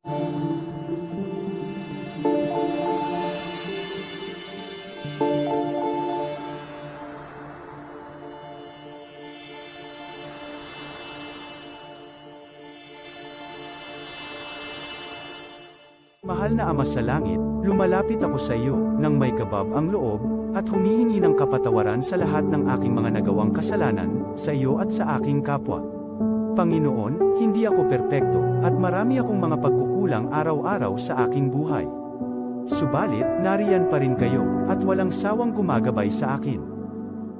Mahal na Ama sa Langit, lumalapit ako sa iyo, nang may kabab ang loob, at humihingi ng kapatawaran sa lahat ng aking mga nagawang kasalanan, sa iyo at sa aking kapwa. Panginoon, hindi ako perpekto, at marami akong mga pagkukulang araw-araw sa aking buhay. Subalit, nariyan pa rin kayo, at walang sawang gumagabay sa akin.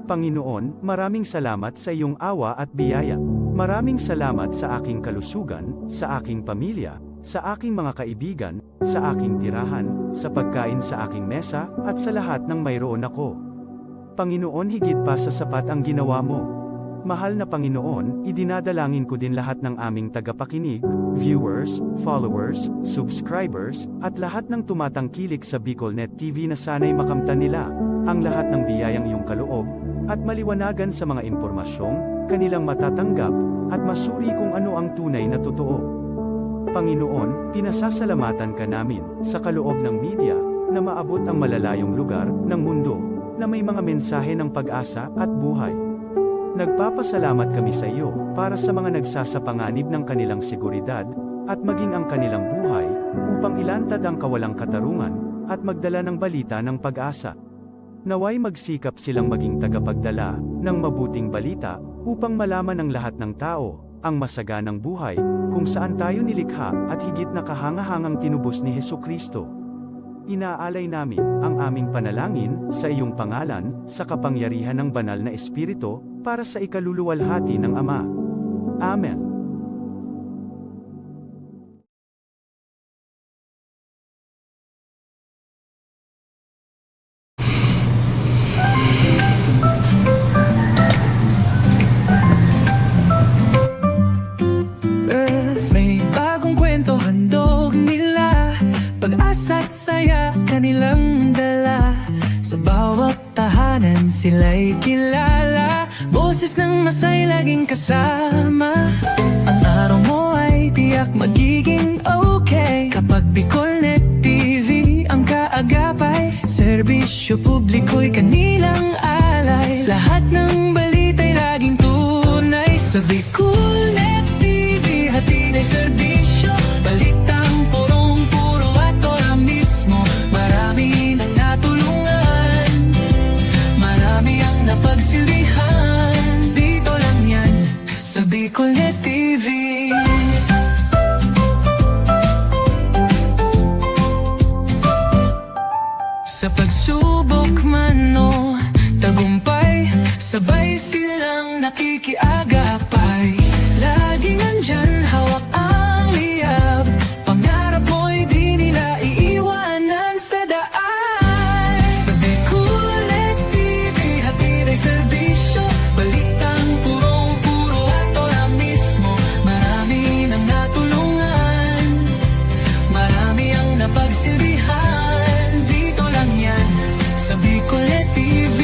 Panginoon, maraming salamat sa iyong awa at biyaya. Maraming salamat sa aking kalusugan, sa aking pamilya, sa aking mga kaibigan, sa aking tirahan, sa pagkain sa aking mesa, at sa lahat ng mayroon ako. Panginoon, higit pa sa sapat ang ginawa mo. Mahal na Panginoon, idinadalangin ko din lahat ng aming tagapakinig, viewers, followers, subscribers, at lahat ng tumatangkilik sa BicolNet TV na sana'y makamtan nila ang lahat ng biyayang iyong kaloob, at maliwanagan sa mga impormasyong kanilang matatanggap, at masuri kung ano ang tunay na totoo. Panginoon, pinasasalamatan ka namin, sa kaloob ng media, na maabot ang malalayong lugar, ng mundo, na may mga mensahe ng pag-asa, at buhay. Nagpapasalamat kami sa iyo, para sa mga nagsasapanganib ng kanilang seguridad, at maging ang kanilang buhay, upang ilantad ang kawalang katarungan, at magdala ng balita ng pag-asa. Naway magsikap silang maging tagapagdala, ng mabuting balita, upang malaman ng lahat ng tao, ang masaganang buhay, kung saan tayo nilikha, at higit na kahangahangang tinubos ni Hesukristo. Inaalay namin ang aming panalangin sa iyong pangalan, sa kapangyarihan ng banal na Espiritu, para sa ikaluluwalhati ng Ama. Amen. Pag-asa't saya kanilang dala, sa bawat tahanan sila'y kilala, boses ng masay laging kasama. Ang araw mo ay tiyak magiging okay, kapag BicolNet TV ang kaagapay. Serbisyo publiko'y kanilang alay, lahat ng balita'y laging tunay. Sa BicolNet TV hatid ay serbisyo, balitang purong-puro at ora mismo. Marami nang natulungan, marami ang napagsilbihan, dito lang yan sa BicolNet TV. Sa pagsubok man o tagumpay, sabay silang nakikiagapay. Laging nandyan, hawak ang liyab, pangarap mo'y di nila iiwanan sa daan. Sa BicolNet TV hatid ay serbisyo, balitang purong-puro at ora mismo. Marami nang natulungan, marami ang napagsilbihan, dito lang yan sa BicolNet TV.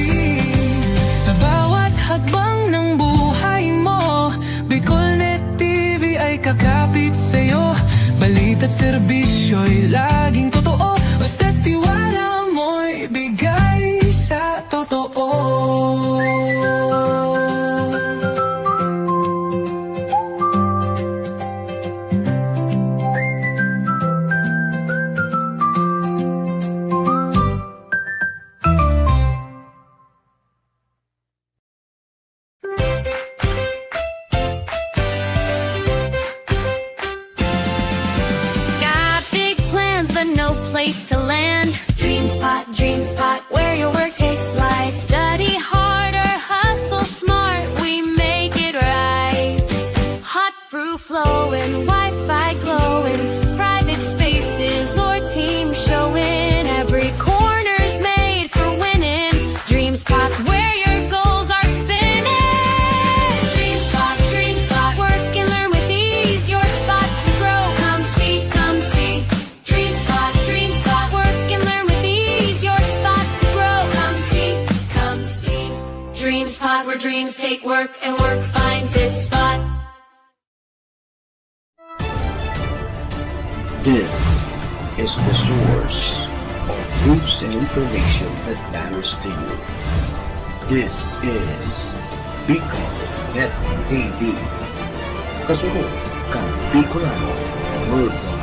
Sa bawat hakbang ng buhay mo, BicolNet TV ay kakapit sa'yo. Balita't serbisyo'y laging totoo, basta't tiwala mo'y bigay sa totoo. Got big plans but no place to land. Dream spot, where your work takes flight. Study harder, hustle smart, we make it right. Hot brew flowing, Wi-Fi glowing, private spaces or team showing. Every corner's made for winning. Dream spots where your goals are spinning. Dream spot, work and learn with ease. Your spot to grow, come see. Dream spot, work and learn with ease. Your spot to grow, come see. Dream spot, where dreams take work and work finds its spot. This is the source of news and information that matters to you. This is Bicol Net TV. Kasunod kang Bicolano Worldwide.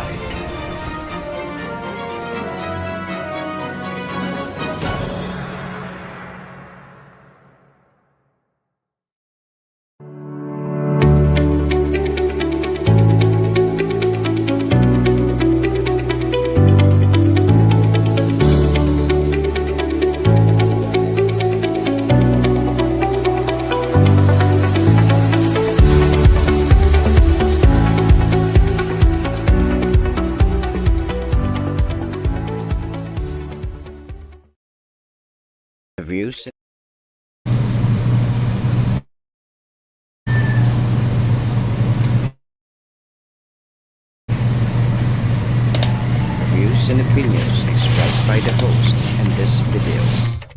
Views and opinions expressed by the host in this video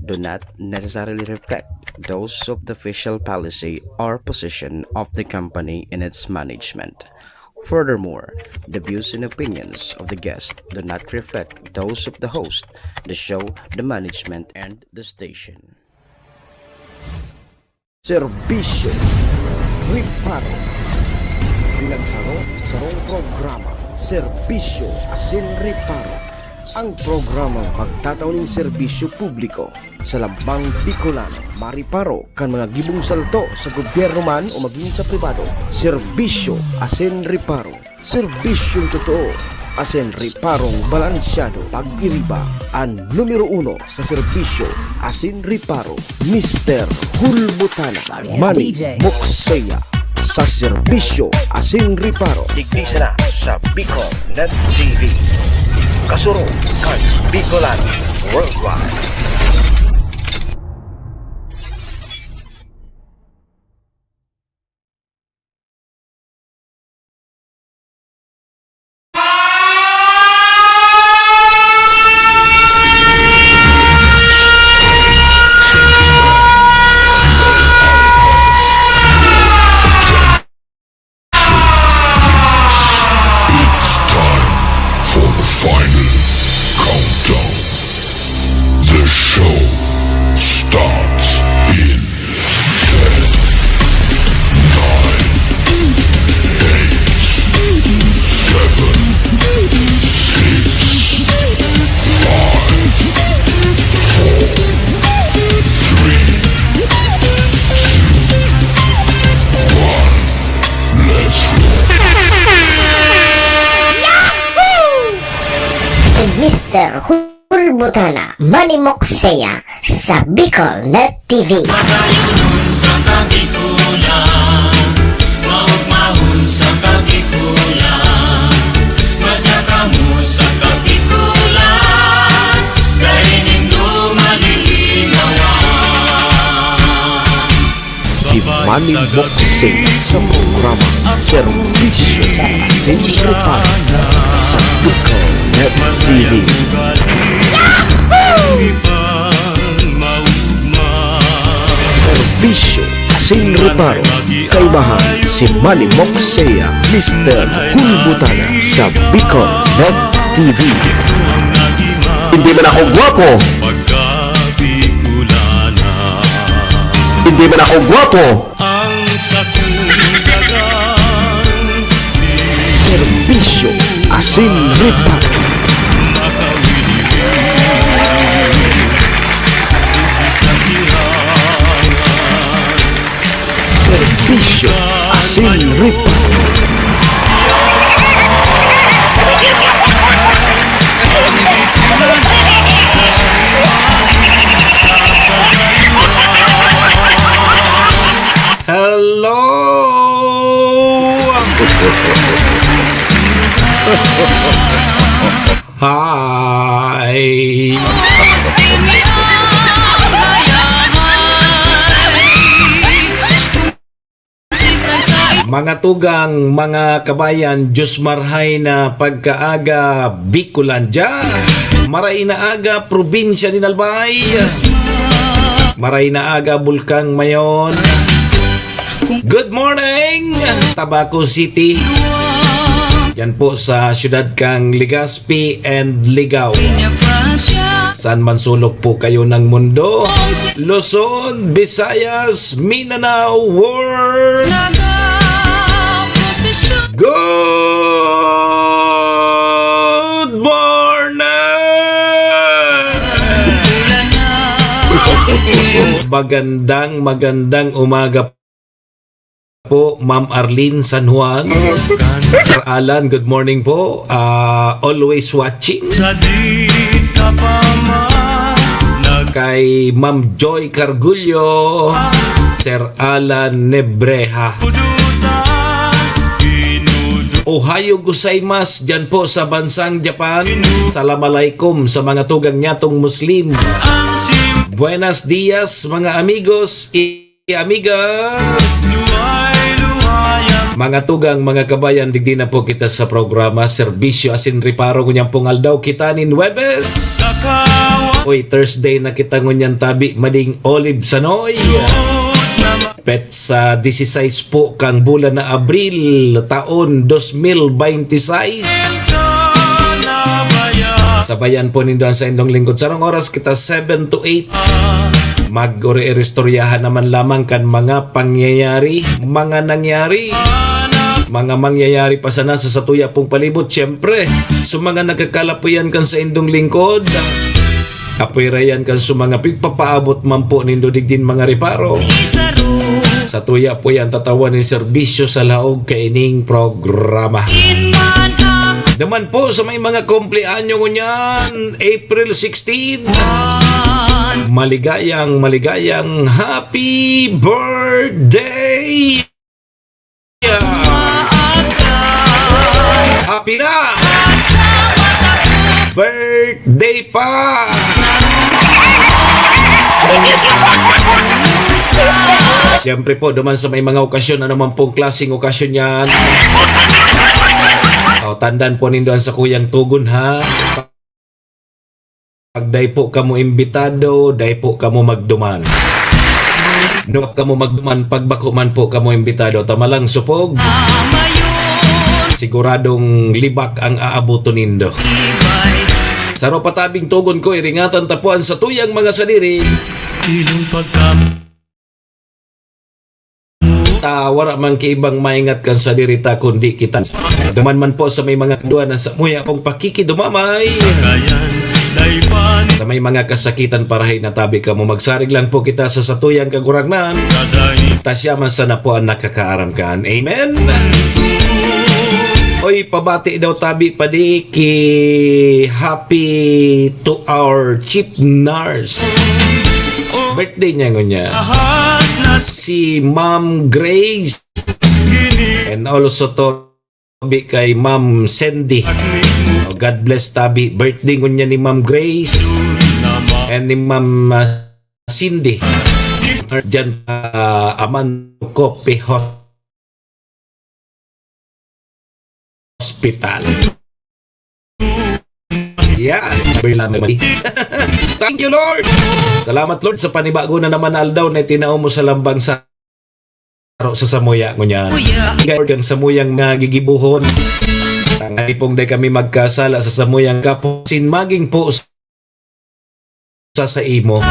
do not necessarily reflect those of the official policy or position of the company and its management. Furthermore, the views and opinions of the guest do not reflect those of the host, the show, the management, and the station. Serbisyo Riparo Pinagsaro-sarong programa Serbisyo Asin Riparo, ang programang pagtataon ng serbisyo publiko sa Lambang Bicolano, mariparo kan mga gibong salto sa gobyerno man o maging sa pribado. Serbisyo Asin Riparo, serbisyong totoo asin riparong balansyado. Pag-iriba ang numero 1 sa serbisyo asin riparo, Mr. Hulbutana Manny Moxeya sa serbisyo asin riparo. Tigrisa na sa Bicol Net TV. Kasuro kan Bicolano Worldwide. Final countdown. The show starts in 10, 9, 8, 7, 6, 5, 4, 3, 2, 1. Let's roll. Mr. Hulbutana Manny Moxeya sa Bicol Net TV. sa kabikulan, maugmahon sa kabikulan, matsaka mo sa kabikulan, kainin do malilinawan. Si Manny Moxeya sa programa Serbisyo Asin Riparo sa Bicol Net TV. Serbisyo Asin Riparo, kaibahan si Manny Moxeya, Mr. Hulbutana sa Bicol Net TV. Hindi man ako gwapo, hindi man ako gwapo. Serbisyo Asin Riparo. Serbisyo Asin Riparo. Hello! Hi! Mga tugang, mga kabayan, Diyos marhay na pagkaaga Bicolandia, maray na aga probinsya ni Albay, maray na aga Bulkang Mayon. Good morning, Tabaco City. Yan po sa syudad kang Legazpi and Ligao. Saan man sulok po kayo ng mundo, Luzon, Visayas, Mindanao, world. Good morning! Magandang umaga po, Ma'am Arlene San Juan. Sir Alan, good morning po. Always watching. Kay Ma'am Joy Cargullo, Sir Alan Nebreha. Ohayo gozaimasu dyan po sa bansang Japan. Assalamualaikum sa mga tugang nyatong Muslim. Buenos dias mga amigos y amigas. Mga tugang, mga kabayan, digdi na po kita sa programa Serbisyo asin Riparo ngunyang pong aldaw kita nin Webes. Oy, Thursday na kita ngunyan tabi mading Olive Sanoy. Pet sa 16 po kang bulan na Abril taon 2026. Sabayan po nindoan sa indong lingkod. Sarong oras kita 7 to 8. Mag-ore-eristoryahan naman lamang kan mga pangyayari, mga nangyari. Mga mangyayari pa sana sa satuya pong palibot. Siyempre, sa mga nagkakalapuyan kan sa indong lingkod. Kapirayan kan sa mga pigpapaabot man po nindo digdin mga Riparo. Sa tuya po yan tatawan ni serbisyo sa laog kaining programa. Naman po sa may mga kumpleanyo ngunyan, April 16. Maligayang happy birthday! Happy na! Birthday pa! Siyempre po, duman sa may mga okasyon, ano man pong klaseng okasyon yan. Tandaan po nindoan sa kuyang tugon ha. Pag day po kamo imbitado, day po kamo magduman. Nung kamo magduman, pagbako man po kamo imbitado, tamalang supog. Siguradong libak ang aabuto nindo. Saro patabing tugon ko, iringatan tapuan sa tuyang mga sadiri. Wala man kaibang maingat kan sa dirita kundi kita. Duman man po sa may mga kadua na sa muya akong pakikidumamay. Sa may mga kasakitan parahay na tabi ka mo, magsarig lang po kita sa satuyang kaguragnan. Tasya man sana po ang nakakaaram kaan. Amen. Oy, pabati daw tabi padi ki happy to our chief nurse. Birthday niya ngunya. Si Ma'am Grace. And also to tabi kay Ma'am Sandy. God bless tabi. Birthday ngunya ni Ma'am Grace. And ni Ma'am Cindy. Diyan Aman Kopi Hospital. Yan. Thank you, Lord. Salamat, Lord, sa panibago na naman aldaw na tinao mo sa lambang sa samuya ngunyan. Lord, ang samuyang nagigibuhon. Ang ipong day kami magkasala sa samuyang kapusin maging po sa imo.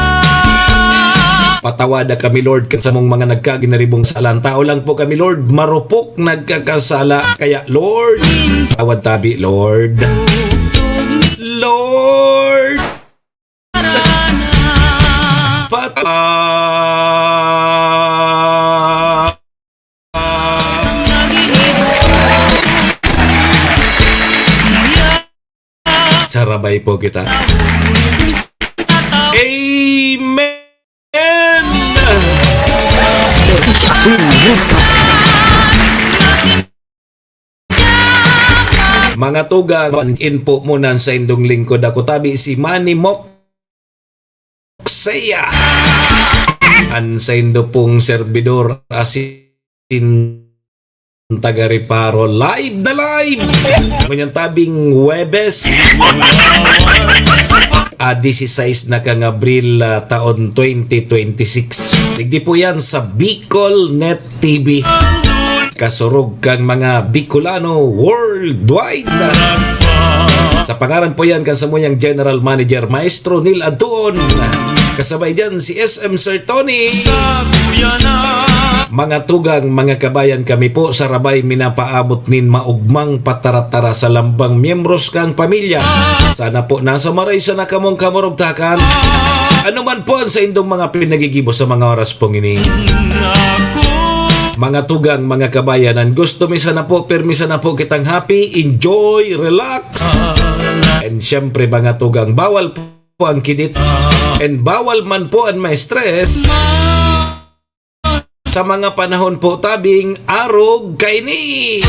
Patawada kami, Lord, sa mong mga nagkaginaribong salang. Tao lang po kami, Lord, marupok nagkakasala. Kaya, Lord, tawad tabi, Lord. Lord, sarabay po kita. Amen. Mga tugang, info muna sa indong lingkod. Ako tabi si Manny Moksea. An sa indo pong servidor asin taga Riparo. Live na live! Nganyang tabing Webes. 16 na kang Abril taon 2026. Digdi po yan sa Bicol Net TV. kasurog kang mga Bicolano worldwide. Sa pangalan po yan kasamuyang General Manager Maestro Neil Adtuon. Kasabay dyan si SM Sir Tony. Mga tugang, mga kabayan, kami po sa Rabay minapaabot nin maugmang pataratara sa lambang miyembros kang pamilya. Sana po nasa maray sa nakamong kamurugtakan. Ano man po ang sa indong mga pinagigibo sa mga oras pong ini. Mga tugang, mga kabayanan, gusto misa na po, permisa na po kitang happy, enjoy, relax. And syempre mga tugang, bawal po ang kidit. And bawal man po ang may stress. Sa mga panahon po tabing, arog kaini.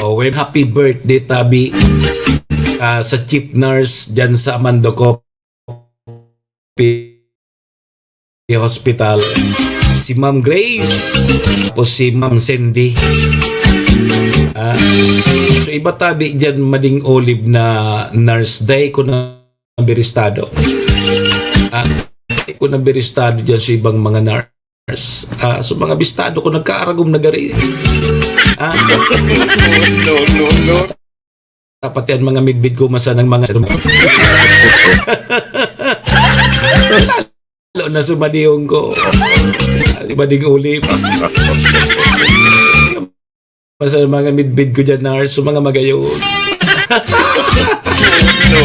Oh, well, happy birthday tabi sa chief nurse dyan sa Amandocop Hospital, si Ma'am Grace, tapos si Ma'am Cindy. So iba tabi dyan mading olive na nurse day ko na beristado. Ko na beristado dyan sa ibang mga nurse. So mga bistado ko nagkaaragom na gari. No. Dapat yan mga midbid ko masa ng mga lalo na sumadiyong ko. Ibading ulip. Masa ng mga midbid ko dyan na so mga magayon. No.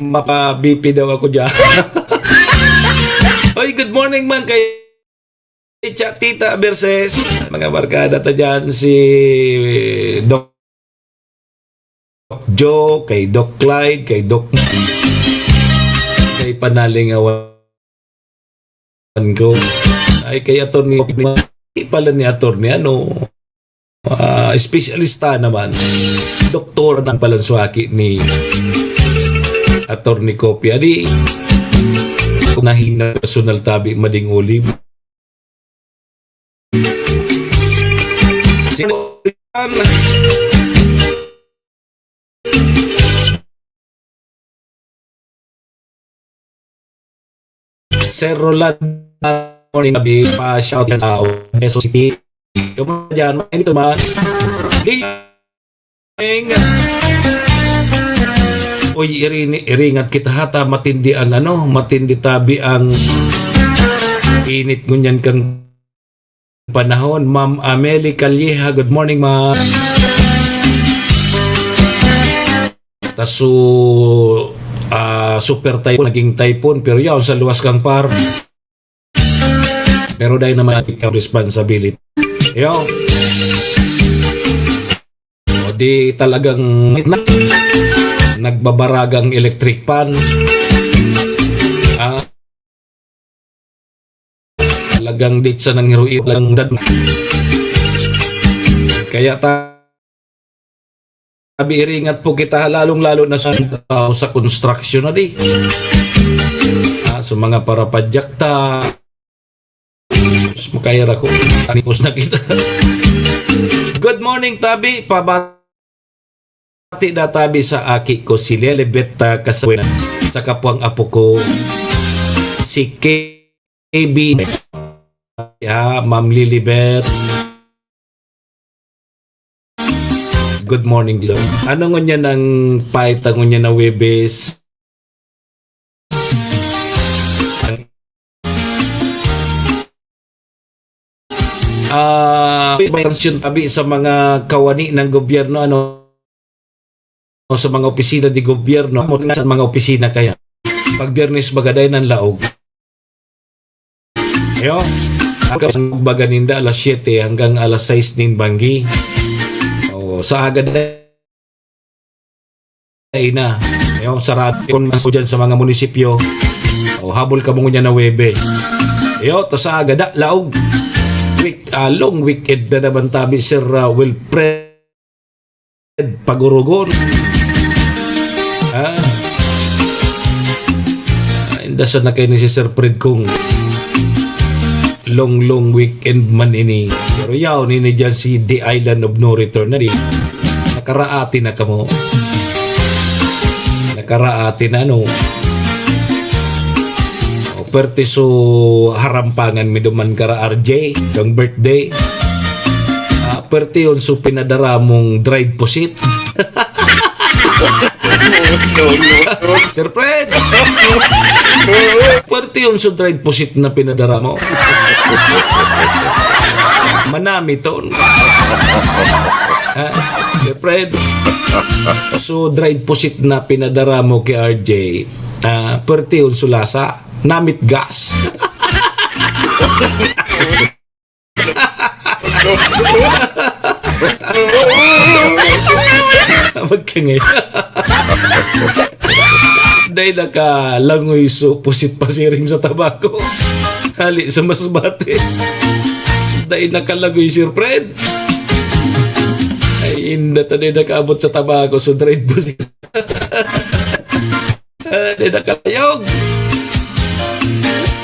Mapa-BP daw ako dyan. Oy, good morning man kay Tita versus mga barkada ta dyan, si Doc Joe, kay Doc Clyde, kay Doc sa ipanalingawan ko ay kay Atty. Pala ni Atty. Espesyalista naman, doktor ng palanswaki ni Atty. Kopya di nahina personal tabi mading olive. Sino yan? Sir Roland morning gabi pa shout out sa Meso City. Yung mga dyan, mga ito man. Uy, iringat kita hata matindi ang matindi tabi ang init ngunyan kang panahon. Ma'am Amelie Calleja, good morning ma'am. Taso super typhoon, naging typhoon, pero yaw sa luwas kang par. Pero dahil naman ating responsibility. Yaw. O di talagang nagbabaragang electric pan. Talagang dit sa nang hiruin lang dad. Kaya sabi iringat po kita lalong-lalo na sa construction na di. So mga parapadyak ta makayara ko anipos na kita. Good morning tabi, pabati na tabi sa aki ko si Lelibet Kasawinan sa kapwang apo ko si KB. Ma'am Lilibet, good morning dito. Ano ngunya ng paita ngunya na Webes? May tension tabi sa mga kawani ng gobyerno sa mga opisina di gobyerno mo sa mga opisina kaya pag Biyernes bagaday ng laog. Yo, baganinda alas 7 hanggang alas 6 nin banggi. Sa agad ay na yung sarado kung maso dyan sa mga munisipyo habol ka mo niya na Webe sa agad laog long weekend na naman tabi Sir Wilfred Dasa na kayo ni si Sir Fred kung long weekend man ini. Pero yaw ni dyan si The Island of No Return na rin. Nakaraati na kamo. Nakaraati na ano. O perte so harampangan mi duman kara RJ kang birthday. Perte yun so pinadara mong dried pusit. Sir Fred! Pwerte yun sa dried pusit na pinadara mo. Manami to. Sir Fred, so dried pusit na pinadara mo kay RJ, pwerte yun sa lasa. Namit gas. Magkangay. Dahil nakalangoy so pusit pasiring sa tabako. Hali sa masbate. Dahil nakalangoy Sir Fred. Ay inda tayo nakaabot sa tabako so dried pusit. Dahil nakalayog.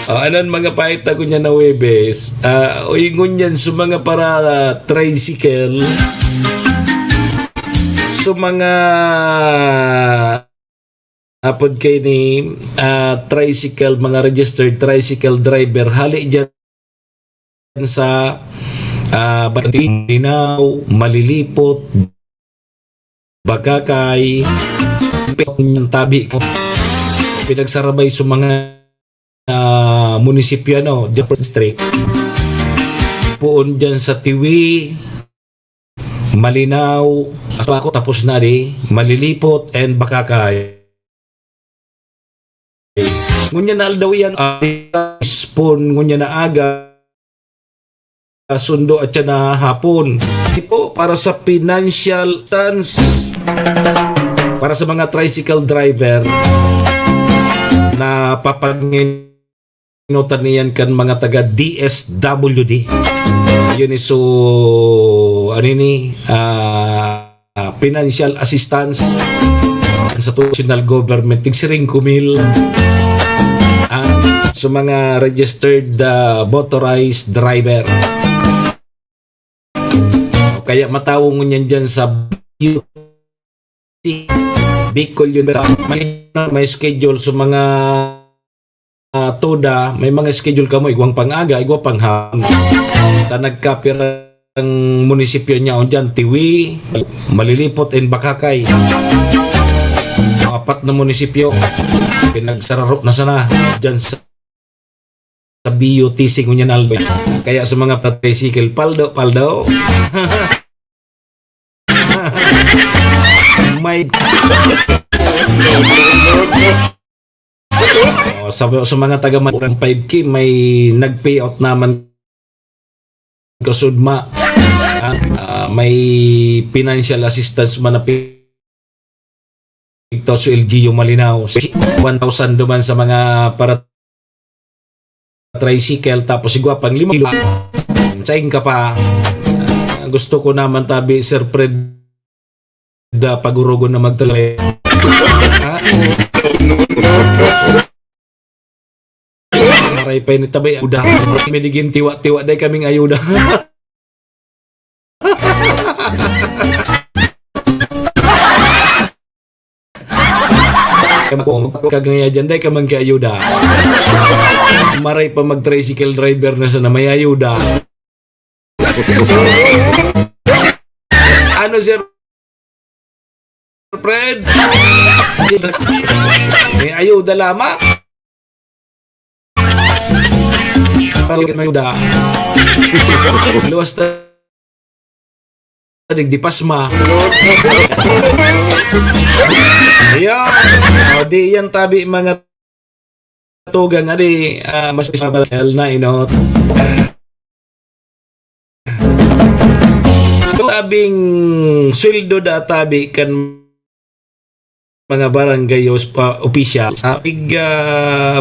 Anan mga paita ko niya na Webes. Uingon yan sa mga para tricycle. So mga apod kay ni tricycle, mga registered tricycle driver, hali dyan sa Batinaw, Malilipot, Bagakay, yung tabi ko. Pinagsarabay sa mga munisipyo, no, different district. Puon dyan sa Tiwi, Malinaw, ako tapos na di, Malilipot and Bakakay. Ngunya na aldaw yan, spoon, ngunya na aga, sundo at yan na hapon. Ito para sa financial stance, para sa mga tricycle driver na papanginutan niyan kan mga taga DSWD. Yun is so ano ni financial assistance sa national government tig 5,000 sa mga registered motorized driver. Kaya matawag mo niyan dyan sa Bicol yun. May schedule sa mga toda, may mga schedule ka mo, igwang pangaga, igwang panghapon. Nagkapira ang munisipyo niya dyan, Tiwi, Malilipot, and Bakakay. Apat na munisipyo, pinagsararok na sana dyan sa BUTC ko niya na alba. Kaya sa mga tricycle, paldo. May sa mga taga Manurang 5K may nag-payout naman kasudma. May financial assistance man na ito sa LGU Malinaw 1,000 duman sa mga para tricycle tapos sigwa pang 5,000 saing ka pa. Gusto ko naman tabi Sir Fred pagurugo na magtalay. Maray pa ni tabay udah minigin tiwa-tiwa day kaming ayuda. Kagaya dyan day kamang kay ayuda. Maray pa mag-tricycle driver na sa na may ayuda. Ano Sir Fred? May ayuda lamang. May ayuda. Luwas na digdipasma. Ayan. O di yan tabi mga tugang adi mas isabal na inot. Tabing sweldo da tabi kan mga barangay official pig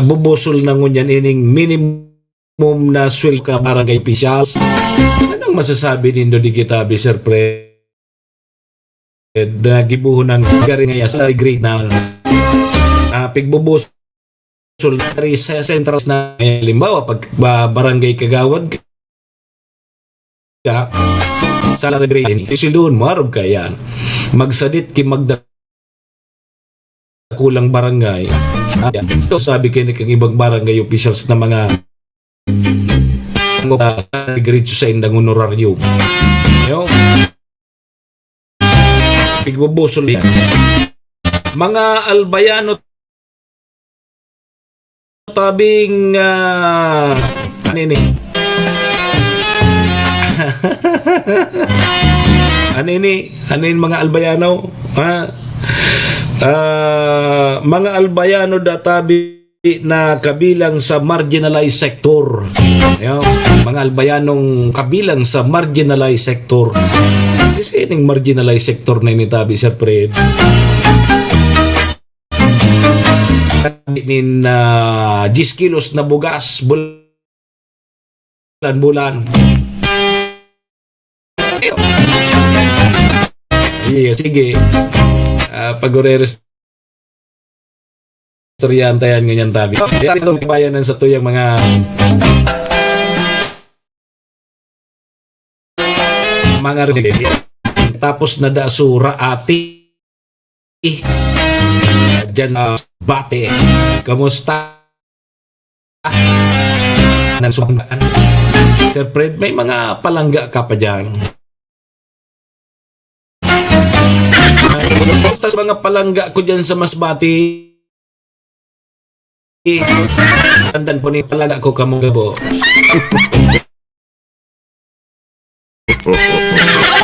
bubusol na ngunyan ining minimum na sweldo ka barangay officials. Anong masasabi nindo di kita Sir Fred na gibuhon ng garing ngaya sa grade na pig bubusol sultari sa central na limbawa pag barangay kagawad ka sa lagay isi doon marog ka yan magsadit ki magda kulang barangay so sabi kayo kang ibang barangay officials na mga diretso sa indang honorarium pigbubusol yan mga albayano tabing anini anini mga albayano mga albayano databi na kabilang sa marginalized sector mga albayanong kabilang sa marginalized sector sisining marginalized sector na initabi Sir Fred nin 10 kilos na bugas bulan-bulan. Sige. Pag-re-restoryan tayan ganyan tabi. Ito kabayanan sa tuyang mga tapos na dasura ati dyan bate kamusta ng sumbaan Sir Fred may mga palangga ka pa dyan tapos mga palangga ko dyan sa Masbati tandan po ni palangga ko kamugabo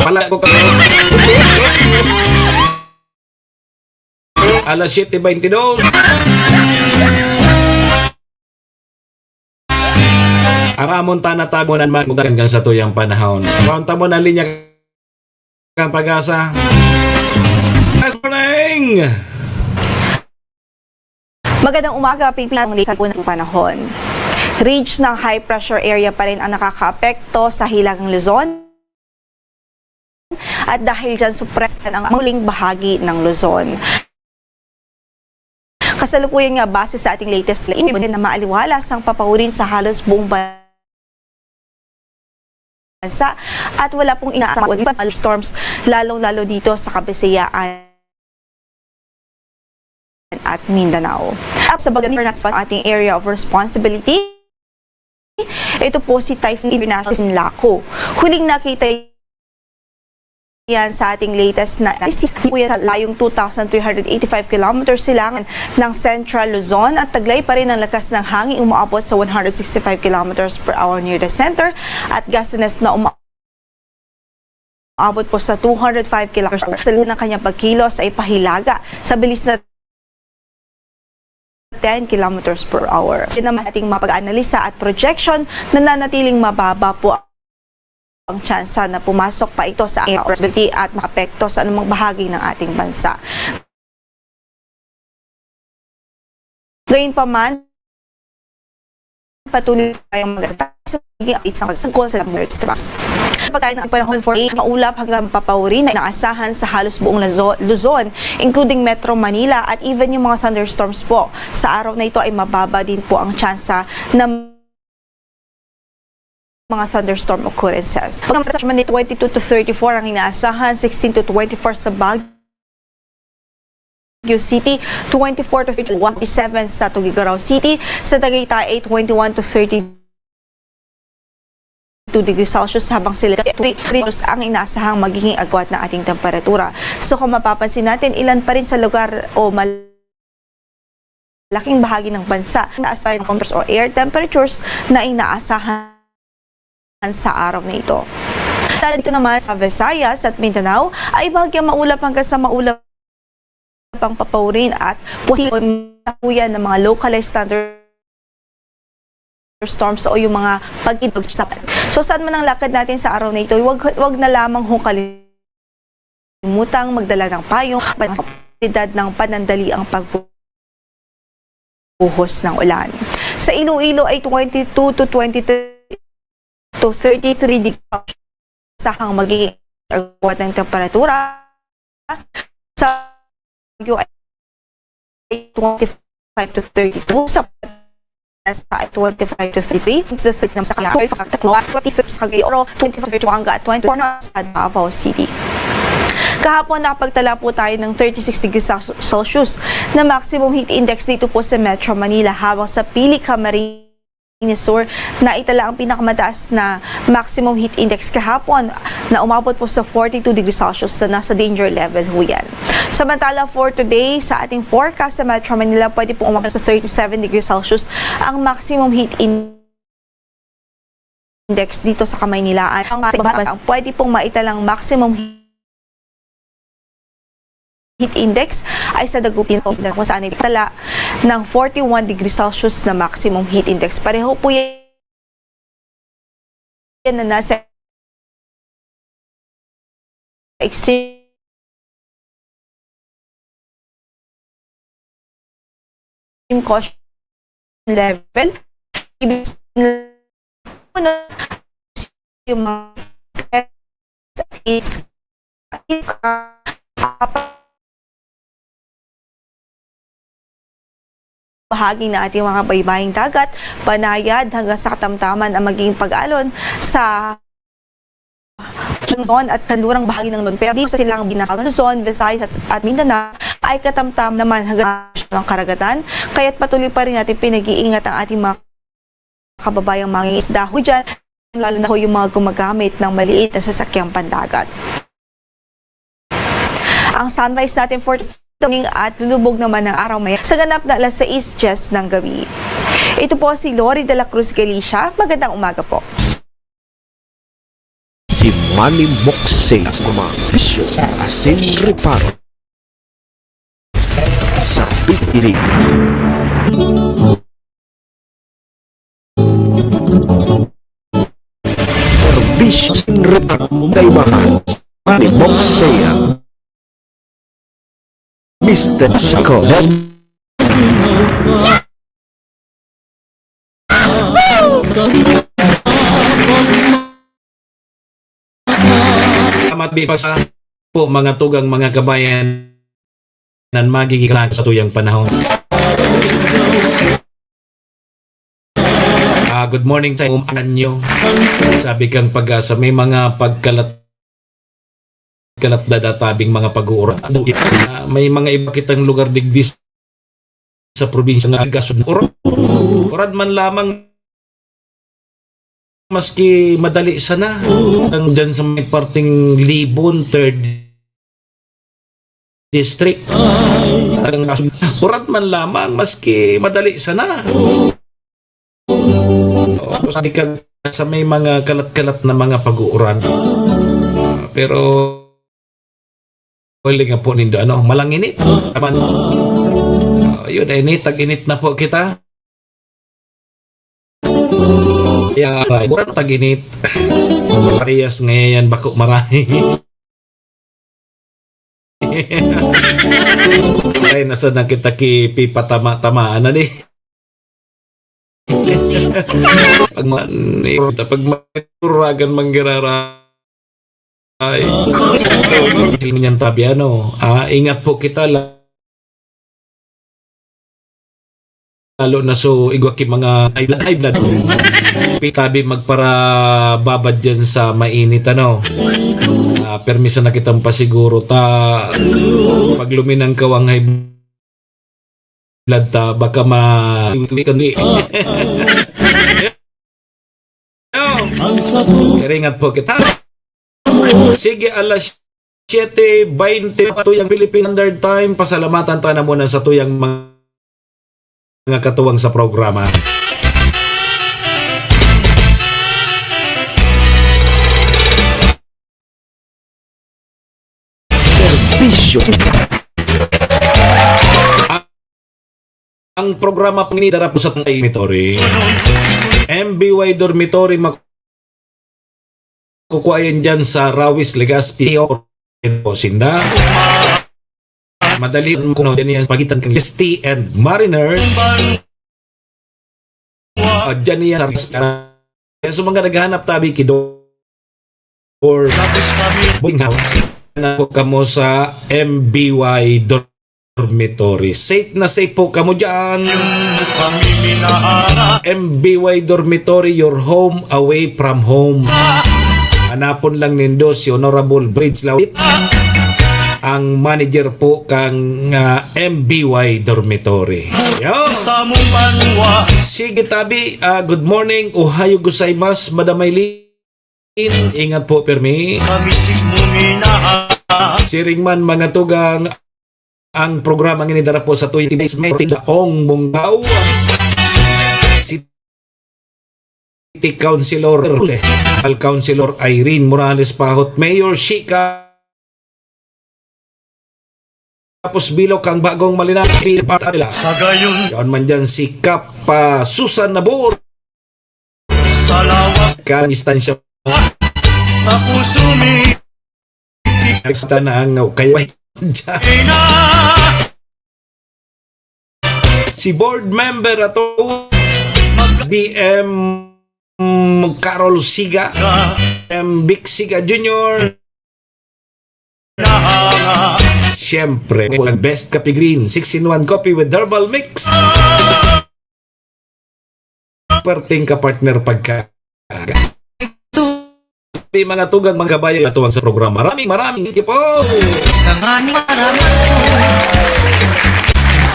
palangga ko kamugabo alas 7:22 aramon na tagonan man hanggang sa tuyang panahon kaunta mo na linya kang pag-asa good morning magandang umaga pipinang sa punong panahon ridge ng high pressure area pa rin ang nakakaapekto sa hilagang Luzon at dahil dyan suprestan ang muling bahagi ng Luzon. Kasalukuyan nga base sa ating latest na maaliwalas ang papawirin sa halos buong bansa at wala pong inaasang storms lalong-lalo dito sa Kabisayaan at Mindanao. At sa bagay sa ating area of responsibility, ito po si Typhoon International Laco. Huling nakita yan sa ating latest na layong 2,385 kilometers silangan ng Central Luzon at taglay pa rin ang lakas ng hangin umaabot sa 165 kilometers per hour near the center at gustiness na umaabot po sa 205 kilometers per hour. Sa ng kanyang pagkilos ay pahilaga sa bilis na 10 kilometers per hour. Yan naman ating mapag-analisa at projection na nanatiling mababa po ang tsansa na pumasok pa ito sa possibility at makapekto sa anumang bahagi ng ating bansa. Gayunpaman, patuloy tayong mag-atake sa magiging isang pagsangkol sa stress. Pagkain ng panahon for maulap hanggang papawri na inaasahan sa halos buong Luzon, including Metro Manila at even yung mga thunderstorms po. Sa araw na ito ay mababa din po ang tsansa ng mga thunderstorm occurrences. Pag-ang Monday 22 to 34 ang inaasahan, 16 to 24 sa Baguio City, 24 to 27 sa Tuguegarao City, sa Tagaytay 21 to 32 degrees Celsius habang sila ang inaasahang magiging agwat ng ating temperatura. So kung mapapansin natin, ilan pa rin sa lugar o malaking bahagi ng bansa na aside ng temperatures or air temperatures na inaasahan sa araw na ito. Dito naman sa Visayas at Mindanao ay bahagyang maulap hanggang sa maulap pang papawrin at posibleng ng mga localized thunderstorms o yung mga pag-ibig sa So saan man ang lakad natin sa araw na ito, wag na lamang kalimutang magdala ng payong pansidad ng panandali ang pagbuhos ng ulan. Sa Iloilo ay 22 to 23 to 33 degrees sahang magiging agwat ng temperatura. Sa Baguio ay 25 to 32 sa at 25 to 33 sa ng sa kaya 26 sa Oro 25 to hanggang 24 na sa Davao City. Kahapon nakapagtala po tayo ng 36 degrees Celsius na maximum heat index dito po sa Metro Manila, habang sa Pili, Camarines Sur na itala ang pinakamataas na maximum heat index kahapon na umabot po sa 42 degrees Celsius na nasa danger level ho yan. Samantala for today, sa ating forecast sa Metro Manila, pwede pong umabot sa 37 degrees Celsius ang maximum heat index dito sa Kamaynilaan. Ang pwede pong maitalang maximum heat index ay sa Dagupan kung saan ay tala ng 41 degrees Celsius na maximum heat index. Pareho po yan na nasa extreme caution level. Yung mga bahagi na ating mga baybaying dagat, banayad hanggang sa katamtaman ang magiging pag-alon sa Luzon at kanlurang bahagi ng Luzon. Pero dito sa silang binasal Luzon, Visayas at Mindanao ay katamtam naman hanggang ng karagatan. Kaya't patuloy pa rin natin pinag-iingat ang ating mga kababayang mangingisda ho dyan, lalo na ho yung mga gumagamit ng maliit na sasakyang pandagat. Ang sunrise natin for at lulubog naman ng araw maya sa ganap na alas 6:10 ng gabi. Ito po si Lori de la Cruz Galicia. Magandang umaga po. Si Manny Moxey Servisyo Asin Reparo sa Pikirig. Servisyo Asin Reparo Kaibahan Manny Moxey Mr. Scott. Salamat pa sa po mga tugang mga kabayan nan magigilan sa tuyang panahon. Good morning sa umakanyo. Sabi kang Pag-asa, may mga pagkalat dadatabing mga pag-uura. May mga iba kitang lugar digdis sa probinsya ng Agasod. Orad man lamang maski madali sana. Ang dyan sa may parting Libon, 3rd District. Orad man lamang maski madali sana. Sabi ka sa may mga kalat-kalat na mga pag-uuran. Pero huli nga po nindo, malanginit. Taman. Yun, tag-init na po kita. Kaya, mura na tag-init. Parehas ngayon, bako marami. Ay, nasa na kita pipa tama-tamaan na di. Pag maturagan manggirara ay niyang tabi ingat po kita lalo na so igwaki mga high blood tabi magpara babad dyan sa mainit permiso na kitang pasiguro pag luminang kawang high blood baka ingat po kita. Sige, alas 7:20 tuyang Philippine Standard Time. Pasalamatan tayo na muna sa tuyang mga katuwang sa programa. Servisyo. Ang programa panginidara po sa dormitory. MBY Dormitory kukuhain dyan sa Rawis, Legazpi o Sinda. Madali mo din yan pagitan kang ST and Mariners. Dyan yan sa so mga naghahanap tabi kido or boarding house na po kamo sa MBY Dormitory. Safe na safe po kamo dyan. MBY Dormitory, your home away from home. Hanapon lang nindo si Honorable Bridge Lawit, ang manager po kang MBY Dormitory. Yo. Sige tabi, good morning, ohayo gozaimasu, Madam Maylin. Ingat po permi. Siringman mga tugang, ang programa ng inidara po sa 20 days May Daong Bungaw. City Councilor Al Councilor Irene Morales Pahot, Mayor Shika tapos Bilog ang bagong Malinaw sa gayon yan man dyan si Kapa Susan Nabor sa lawas kan istansya sa puso mi na ang kaya si board member ato BM Carol Siga, Big Siga Jr. Siyempre, best Coffee Green 6-in-1 coffee with herbal mix. Perting ka-partner pagka mga tugang mga kabayan atuwang sa programa. Maraming thank you po. Maraming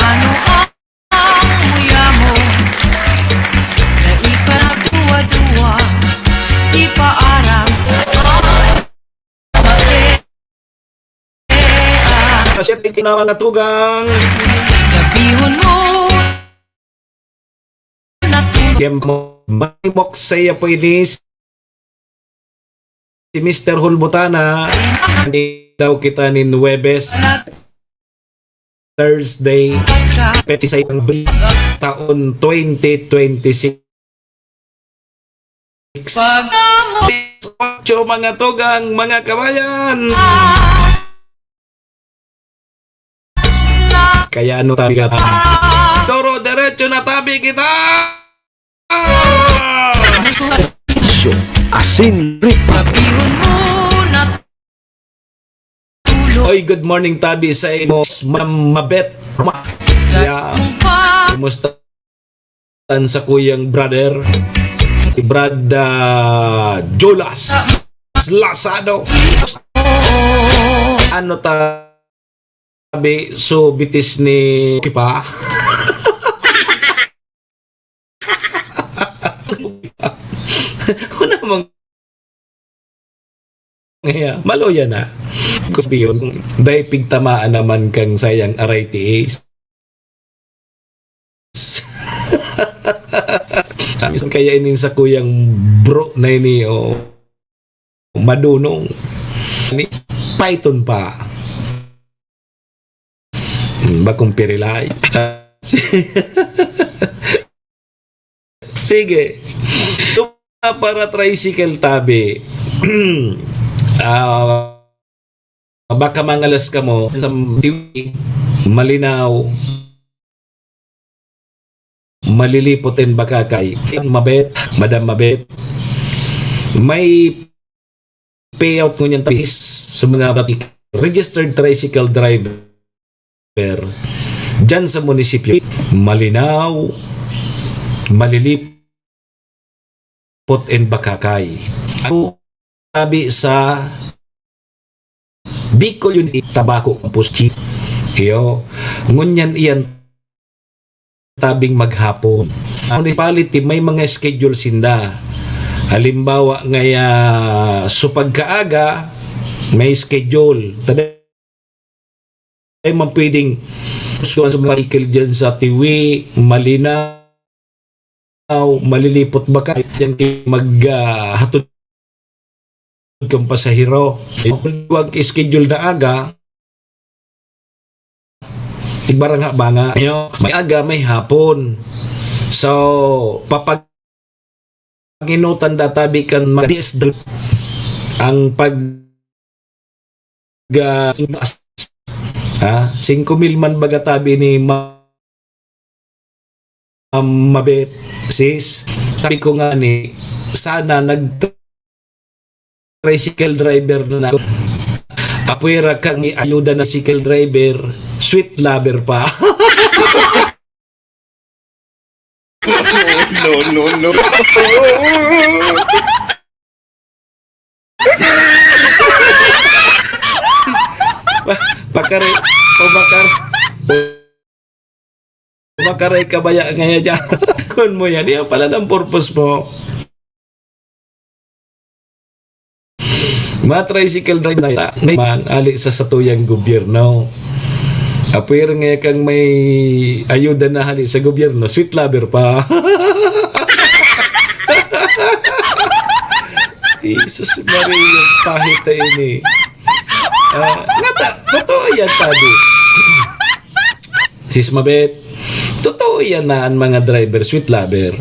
ano ang muya mo na iparatuwa-duwa ipaarang kasi na mga tugang sabihon mo Game mo Manimok saya po inis si Mr. Hulbutana. Hindi daw kita ni Nuwebes Thursday peti sa isang taon 2026 mga tugang mga kabayan. Kaya ano tabi ka Toro diretso na tabi kita. Show Asin Ripa. Oy, good morning tabi sa imo Ma'am Mabet. Yeah. Kumusta sa kuyang brother? Si Brad Jolas Lazado. Ano tabi so bitis ni Kipa? Una mong ngaya, maloya na. Kasi yun, dahil pigtamaan naman kang sayang aray tiis. Kaya inin sa kuyang bro na ini o madunong. Python pa. Bakong pirilay. Sige. Para tricycle tabi. Baka mangalas ka mo sa TV, malinaw, malilipotin baka kay Mabet, Madam Mabet. May payout ngunyan tapis sa mga registered tricycle driver dyan sa munisipyo. Malinaw, malilipot and bakakay. Ako sabi sa Bicol Unity Tobacco Compost. Iyo, ngunyan iyan tabing maghapon. Municipality may mga schedule sinda. Halimbawa ngaya so pagkaaga may schedule. Taday man pwedeng sa marikil dyan sa Tiwi, Malinaw, malilipot ba ka? Yan kayo maghatod kang pasahero. Kung huwag schedule na aga, tigbarang nga ba nga, may aga, may hapon. So, papaginutan databi kan mag-DSD ang pag 5,000 man bagatabi ni Mabet sis. Sabi ko nga ni sana tricycle driver na Apwera kang ayuda na tricycle driver, sweet lover pa. Bakare, bakaray kabaya ngaya dyan. Kung mo yan, yan pala ng purpose mo. Mga tricycle driver na man, ali sa satuyang gobyerno. Apwera nga kang may ayuda na hali sa gobyerno, sweet lover pa. Jesus Maria, pahit na ini. Totoo yan, Tadi. Sis Mabet, totoo yan na ang mga driver, sweet lover.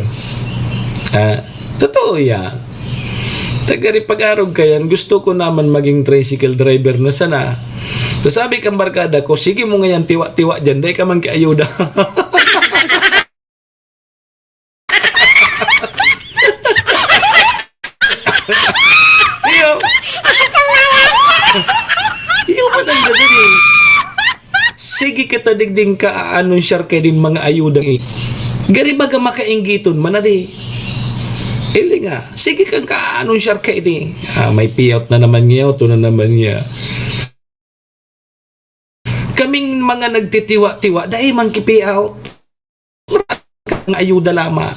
Totoo yan. Tagari pag-arog kayan, gusto ko naman maging tricycle driver na sana. So sabi kang barkada ko, sige mo ngayon tiwa-tiwa dyan, dahil ka man kaayuda. Iyo ba nang gano'n sige kita digding ka anunsar kay din mga ayudang gari baga makainggiton man na di. Ili nga, sige kang ka-anunsar kay di. May payout na naman niya, ito na naman niya. Kaming mga nagtitiwa-tiwa, dahil man ki-payout. Ang ayuda lama.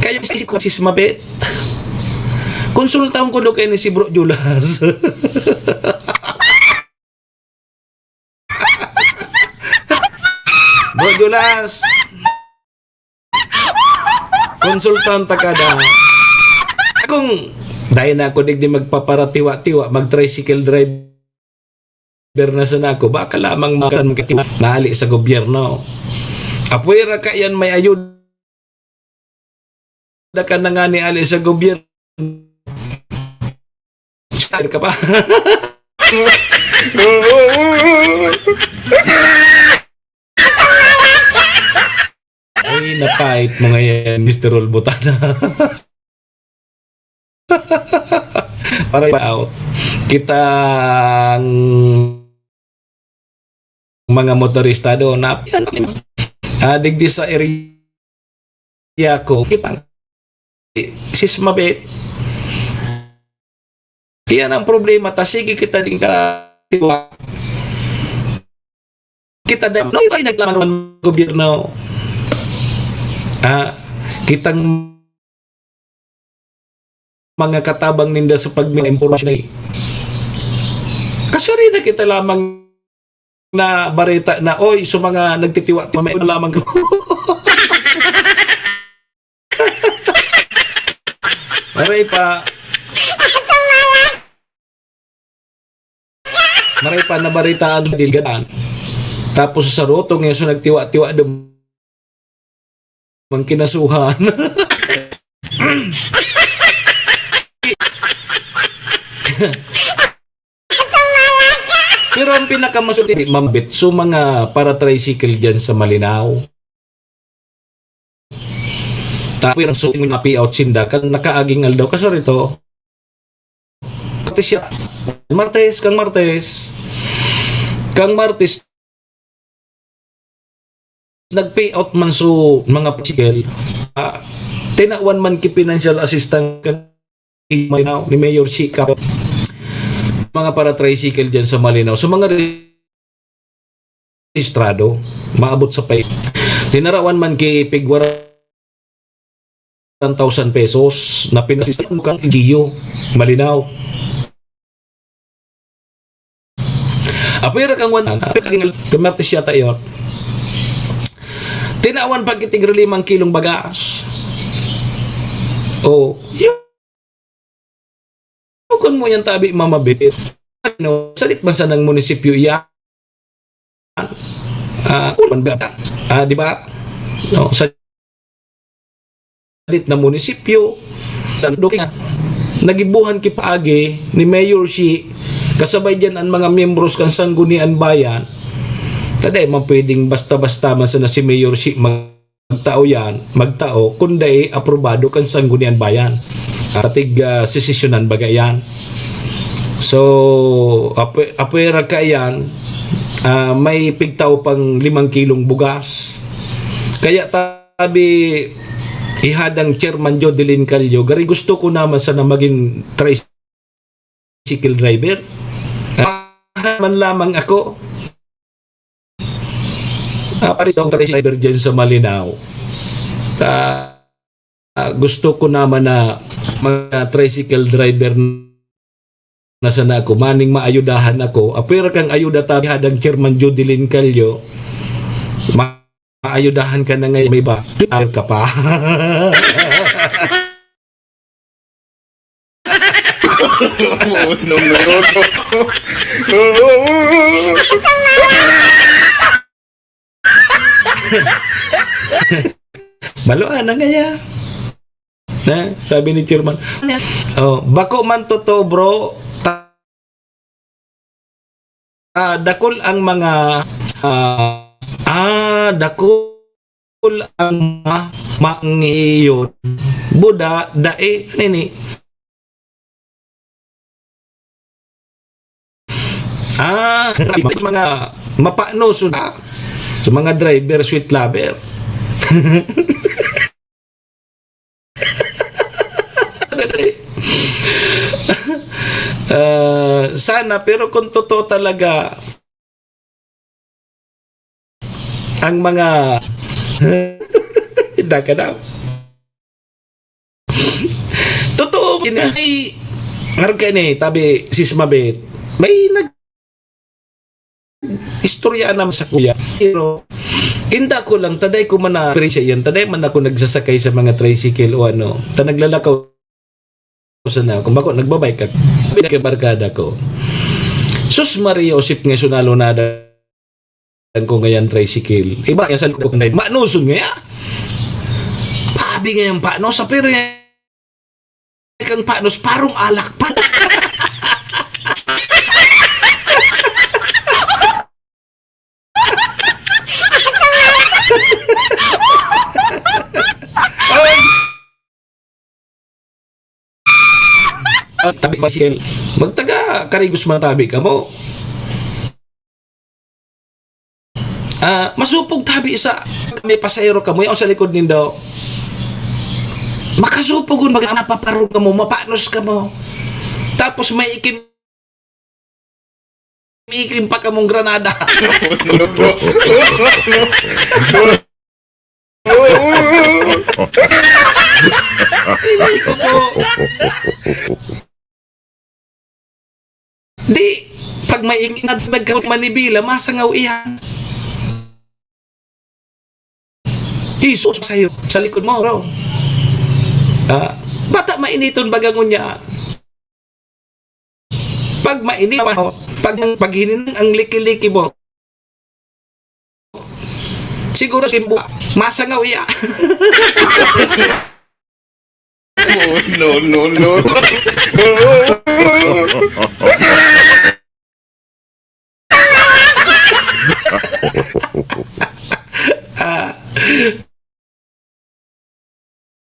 Kaya si Sis Mabet, konsultahan ko doon kayo ni si Bro Julas. Bro Julas, konsultan takada. Akong dahil na ako digdi magpaparatiwa-tiwa, mag-tricycle driver na sana ako, baka lamang maali sa gobyerno. Apwera ka yan may ayuda ka na nga ni ali sa gobyerno. Share ka pa. Ay, napait mo ngayon, Mr. Rolbutana. Para out. Kitang mga motorista doon, digdi sa area ko, kitang Sis Mabet, yan ang problema. Sige kita din ka kita din ay naglaman ng gobyerno. Kitang mga katabang ninda sa pagmina-impormasyon kasi rin na kita lamang na bareta na oy so mga nagtitiwa may lamang maray pa na baritaan dilgaan tapos sa rotong yung so nagtiwa-tiwa doon mang kinasuhan. Pero ang pinakamasuli, Mambit, so mga para-tricycle dyan sa Malinaw. Tapos ang suling mga payout sinda, kan nakaagingal daw. Kasi rito, Kang Martes, nag-payout man so mga tricycle, tinawan man ki financial assistance Malinaw ni Mayor Shika mga para tricycle dyan sa Malinaw so mga rehistrado maabot sa pay tinarawan man ki pigwara 1,000 pesos na pinasistan kang LGU Malinaw apira kang 1 Martes yata yun tinawan pag itigre 5 kilong bagas yun kung mo yan tabi mamabit salit man sa ng munisipyo yan di ba salit na munisipyo nagibuhan kipaagi ni Mayor Shi kasabay dyan ang mga miyembros kan sanggunian bayan taday man pwedeng basta-basta man sa na si Mayor Shi magtao kunday aprobado kan sanggunian bayan atig sesesyonan bagay yan So, apuera ka yan, may pigtaw pang 5 kilong bugas. Kaya tabi ihadang Chairman Jodelin Calyo, gari gusto ko naman sana maging tricycle driver. Man lamang ako. Paris akong tricycle driver dyan sa Malinaw. Gusto ko naman na mga tricycle driver na sana ako, maning maayudahan ako. Apera kang ayuda tabi hadang Chairman Jodelin Calyo, maayudahan ka na ngayon, may ba? Ka pa. No. Maluan na ngaya. Na, sabi ni Chairman. Oh, bako man to bro. Dakol ang mga dakol ang mangiyon. Buda dae nini. Mga mapano suda sa mga driver sweet lover. Sana, pero kung totoo talaga ang mga hindi ka na totoo ay harga ni tabi sis Mabet may istorya naman sa kuya, pero inda ko lang taday ko man na presya yan, taday man ako nagsasakay sa mga tricycle o ano, naglalakaw sana kung bako nagbabay ka barkada ko. Sus Maria Osip nga sunalo na ko ngayon tricycle. Iba yan sa likod ko na manusun nga. Pabi nga yung panos sa pero kang panos parong alak pa. Tabi Marcel, magtaga karigos matabi ka mo. Masupog tabi sa may pasayro ka mo yung sa likod nindo. Makasupogon baga napaparong ka mo, mapanos ka mo. Tapos may ikim pa ka mong granada. Hindi ko po. Di, pag may ingin nagkawat manibila, masangaw iyan. Jesus sa'yo, sa likod mo, bro. Bata mainiton bagangon niya. Pag mainit, pag hinin ang liki-liki mo, siguro simbo, masangaw iyan. No.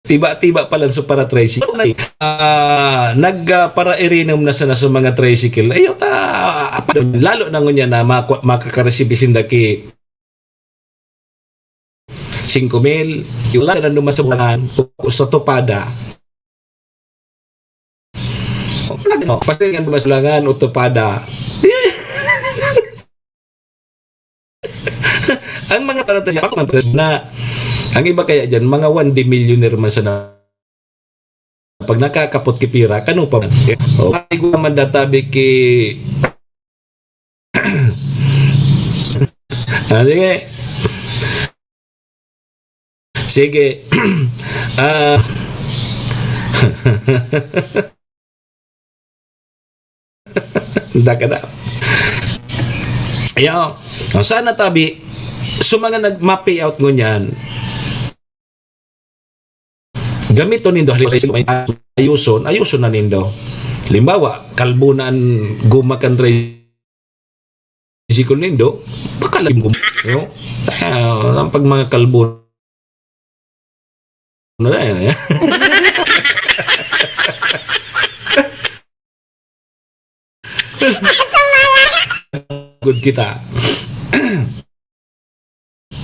Tiba-tiba pa lang sa para tricycle. Para irinom na sana sa mga tricycle. Ayo lalo na ngunya na makakaresibis daki 5,000. Yung lang na numasabangan sa topada. Pati nga numasabangan o topada. Ang mga parataya na ang iba kaya dyan, mga 1D millionaire man sana. Pag nakakapot ki pira, kanong pa? Ay ko naman databi ki... Sige. Sige. Hindi ka na. Ayaw. Sana tabi, so mga nag-pay out ngunyan, gamito nindo ayuson na nindo. Limbawa, kalbunan gumakan tricycle nindo, bakalim gum. Ang pag mga kalbun na yan. good kita.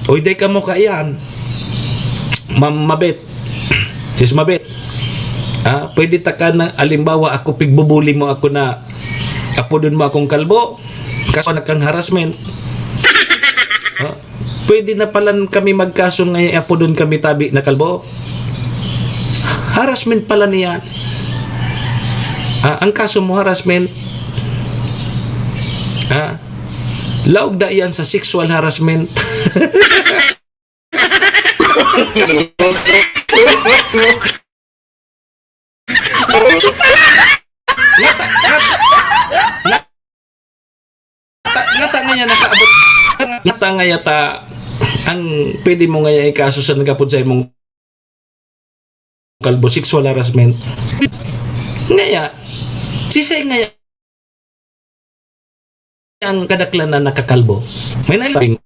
Uy, day ka mo ka iyan. Ma'am Mabet. Sis Mabet. Pwede ta ka na, alimbawa ako pigbubuli mo ako na apodon mo akong kalbo. Kaso na kang harassment. Pwede na pala kami magkaso ngayon apodon kami tabi na kalbo. Harassment pala niya. Ang kaso mo harassment. Laog da yan sa sexual harassment. Ngata nga yan nakaabot. Ngata nga yata ang pwede mo nga yung ikaso sa nagapod sa imong kalbo sexual harassment. Ngaya, sisay nga ang kadaklan na nakakalbo. May nalabing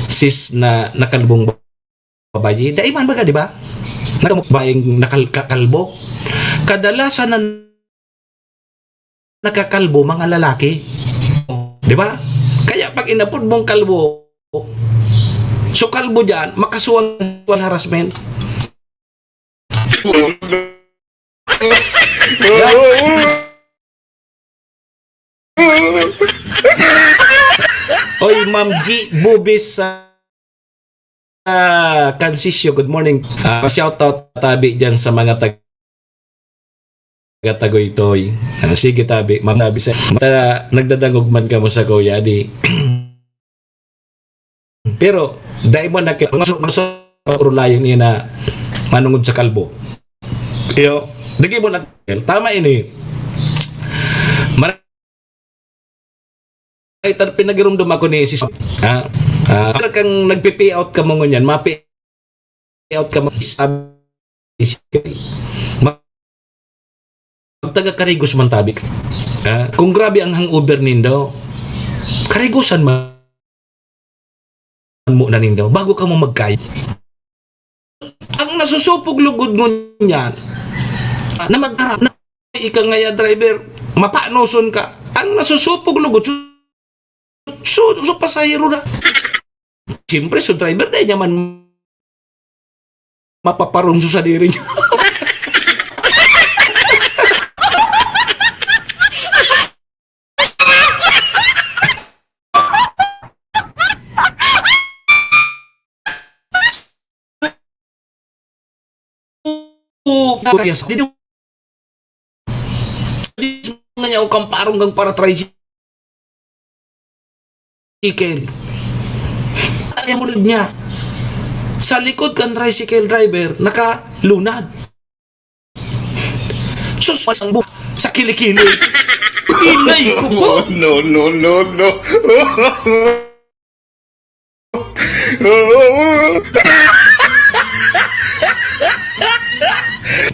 sis na nakalbong babayi. Daiman ba ka, di ba? Nakamukbaing nakakalbo. Kadalasan na nakakalbo mga lalaki. Di ba? Kaya pag inapod mong kalbo, so kalbo dyan, makasuwang sexual harassment. Oy, Ma'am G, bubis sa Kansisyo, good morning. Shoutout tabi dyan sa mga taga-Tagoytoy. Sige tabi, Ma'am Tabi sa nagdadangog man ka mo sa kuya, di. Pero, dahil mo sa urulayan niya na manungod sa kalbo. Iyo, dagi mo tama ini. Ay, pinagirumdum ako ni Sis. Para kang nagpi-pay out ka mo ngunyan, ma-pay out ka mo magtaga karigos man tabi. Kung grabe ang hangover nindo, karigosan man mo na nindo bago ka mo magkay. Ang nasusupog lugod ngunyan na magharap na ika ngaya driver, mapanoson ka. Ang nasusupog lugod so pasahero na. Siyempre, so driver na niya man mapaparong sa diri niya. Kaya sa dito nga kang parong gang para tricycle. Ayaw mo niya. Sa likod kan tricycle driver, nakalunad. Suswasang buka sa kilikili. Inay ko po. No.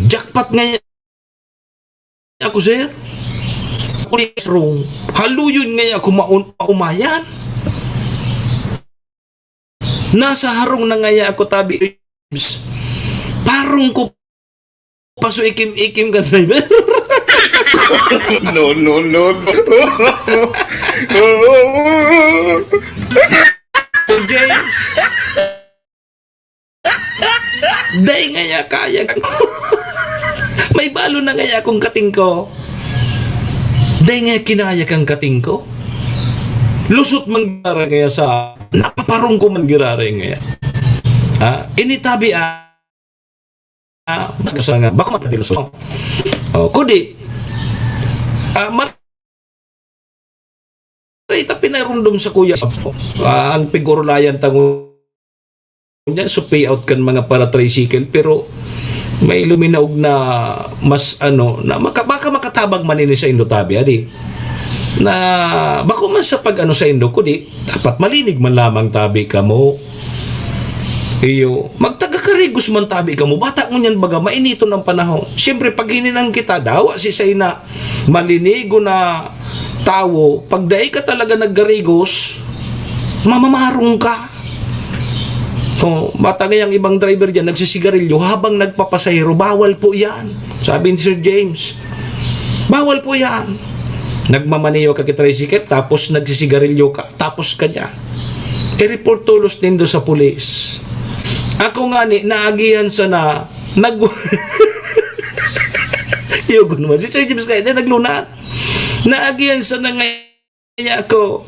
Jackpot nga ako, sir. Police room. Haluyon nga ako maumayan. Nasa harong na nga ako tabi. Parong ko paso ikim-ikim ka driver. No. James. Day nga kaya. May balo na nga akong kating ko. Day nga kinaya kang kating ko. Lusot man gira nga sa napaparong ko man gira nga. Initabi basta nga bako matadilusot. Kudi ita pinarundom sa kuya ang pigurulayan tango niyan so pay out kan mga para tricycle pero may luminaog na mas na baka makatabag man ini sa Indotabi adi na bako man sa pag sa Indo kudi dapat malinig man lamang tabi ka mo iyo magtaga-karigos man tabi ka mo bata mo niyan baga mainito ng panahon siyempre pag hininang kita dawa si say na malinigo na tawo pag dai ka talaga naggarigos mamamarong ka. Matagay ang ibang driver dyan, nagsisigarilyo habang nagpapasahero, bawal po yan. Sabi ni Sir James, bawal po yan. nagmamaniyo ka kay tricycle, tapos nagsisigarilyo ka, tapos ka niya. I-report tulos nindo sa pulis. Ako nga ni, naagihan sa na, Yugo naman. Si Sir James Kaya, naglunat. Naagihan sa na ngayon ako,